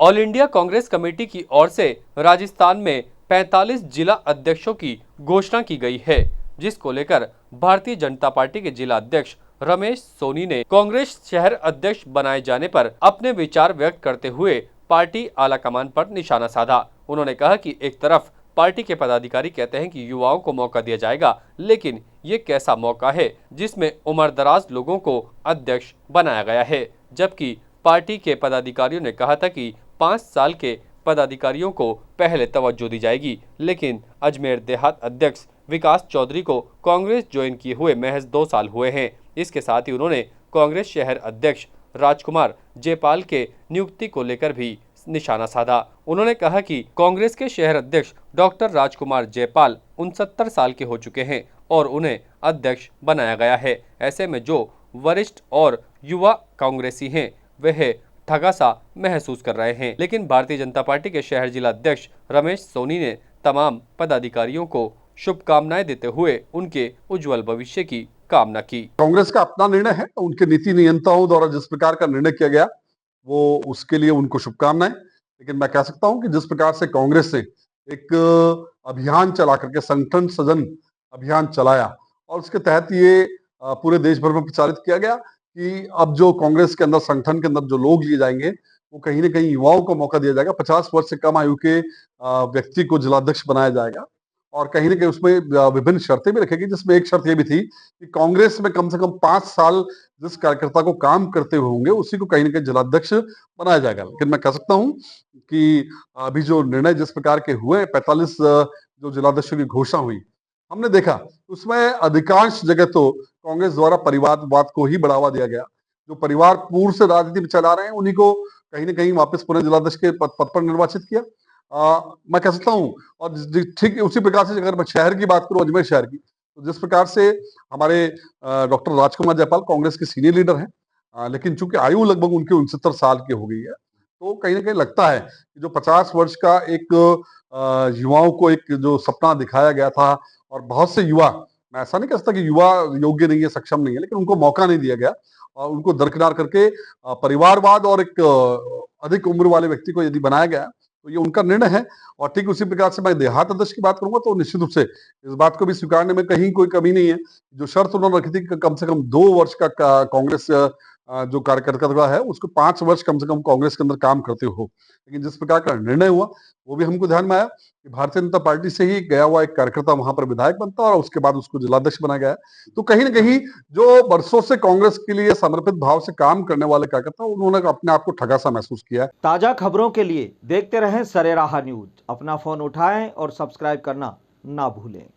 All India Congress committee की ओर से राजस्थान में 45 जिला अध्यक्षों की घोषणा की गई है, जिसको लेकर भारतीय जनता पार्टी के जिला अध्यक्ष रमेश सोनी ने कांग्रेस शहर अध्यक्ष बनाए जाने पर अपने विचार व्यक्त करते हुए पार्टी आलाकमान पर निशाना साधा। उन्होंने कहा कि एक तरफ पार्टी के पदाधिकारी कहते हैं कि युवाओं को मौका दिया जाएगा, लेकिन ये कैसा मौका है जिसमें उम्रदराज लोगों को अध्यक्ष बनाया गया है, जबकि पार्टी के पदाधिकारियों ने कहा था कि 5 साल के पदाधिकारियों को पहले तवज्जो दी जाएगी। लेकिन अजमेर देहात अध्यक्ष विकास चौधरी को कांग्रेस ज्वाइन किए हुए महज 2 साल हुए हैं। इसके साथ ही उन्होंने कांग्रेस शहर अध्यक्ष राजकुमार जयपाल के नियुक्ति को लेकर भी निशाना साधा। उन्होंने कहा कि कांग्रेस के शहर अध्यक्ष डॉक्टर राजकुमार जयपाल 69 साल के हो चुके हैं और उन्हें अध्यक्ष बनाया गया है। ऐसे में जो वरिष्ठ और युवा कांग्रेसी हैं वह ठगा सा महसूस कर रहे हैं। लेकिन भारतीय जनता पार्टी के शहर जिला अध्यक्ष रमेश सोनी ने तमाम पदाधिकारियों को शुभकामनाएं देते हुए उनके उज्जवल भविष्य की कामना की। कांग्रेस का अपना निर्णय है, उनके नीति नियंताओं द्वारा जिस प्रकार का निर्णय किया गया वो उसके लिए उनको शुभकामनाएं। लेकिन मैं कह सकता हूं कि जिस प्रकार से कांग्रेस ने एक अभियान चला करके संगठन सृजन अभियान चलाया और उसके तहत ये पूरे देश भर में प्रचारित किया गया कि अब जो कांग्रेस के अंदर संगठन के अंदर जो लोग लिए जाएंगे वो कहीं ना कहीं युवाओं को मौका दिया जाएगा। 50 वर्ष से कम आयु के व्यक्ति को जिलाध्यक्ष बनाया जाएगा और कहीं ना कहीं उसमें विभिन्न शर्तें भी रखेगी, जिसमें एक शर्त यह भी थी कि कांग्रेस में कम से कम 5 साल जिस कार्यकर्ता को काम करते हुए होंगे उसी को कहीं ना कहीं जिलाध्यक्ष बनाया जाएगा। लेकिन मैं कह सकता हूं कि अभी जो निर्णय जिस प्रकार के हुए 45 जो जिलाध्यक्षों की घोषणा हुई, हमने देखा उसमें अधिकांश जगह तो कांग्रेस द्वारा परिवारवाद को ही बढ़ावा दिया गया। जो परिवार पूर्व से राजनीति में चला रहे हैं उन्हीं को कहीं ना कहीं वापस पुनः जिलाध्यक्ष के पद पर निर्वाचित किया। मैं कह सकता हूं और ठीक उसी प्रकार से अगर मैं शहर की बात करूं, अजमेर शहर की, तो जिस प्रकार से हमारे डॉक्टर राजकुमार जयपाल कांग्रेस के सीनियर लीडर हैं, लेकिन चूंकि आयु लगभग उनकी 69 साल की हो गई है, तो कहीं ना कहीं लगता है कि जो 50 वर्ष का एक युवाओं को एक जो सपना दिखाया गया था और बहुत से युवा, मैं ऐसा नहीं कह सकता कि युवा योग्य नहीं है, सक्षम नहीं है, लेकिन उनको मौका नहीं दिया गया और उनको दरकिनार करके परिवारवाद और एक अधिक उम्र वाले व्यक्ति को यदि बनाया गया तो ये उनका निर्णय है। और ठीक उसी प्रकार से मैं देहात अध्यक्ष की बात करूंगा तो निश्चित रूप से इस बात को भी स्वीकारने में कहीं कोई कमी नहीं है। जो शर्त उन्होंने रखी थी कि कम से कम 2 वर्ष का कांग्रेस जो कार्यकर्ता है उसको 5 वर्ष कम से कम कांग्रेस के अंदर काम करते हो। लेकिन जिस प्रकार का निर्णय हुआ वो भी हमको ध्यान में आया कि भारतीय जनता पार्टी से ही गया हुआ एक कार्यकर्ता वहां पर विधायक बनता और उसके बाद उसको जिलाध्यक्ष बनाया गया। तो कहीं ना कहीं जो वर्षों से कांग्रेस के लिए समर्पित भाव से काम करने वाले कार्यकर्ता, उन्होंने अपने आप को ठगा सा महसूस किया है। ताजा खबरों के लिए देखते रहें सरेराह न्यूज। अपना फोन उठाएं और सब्सक्राइब करना ना भूलें।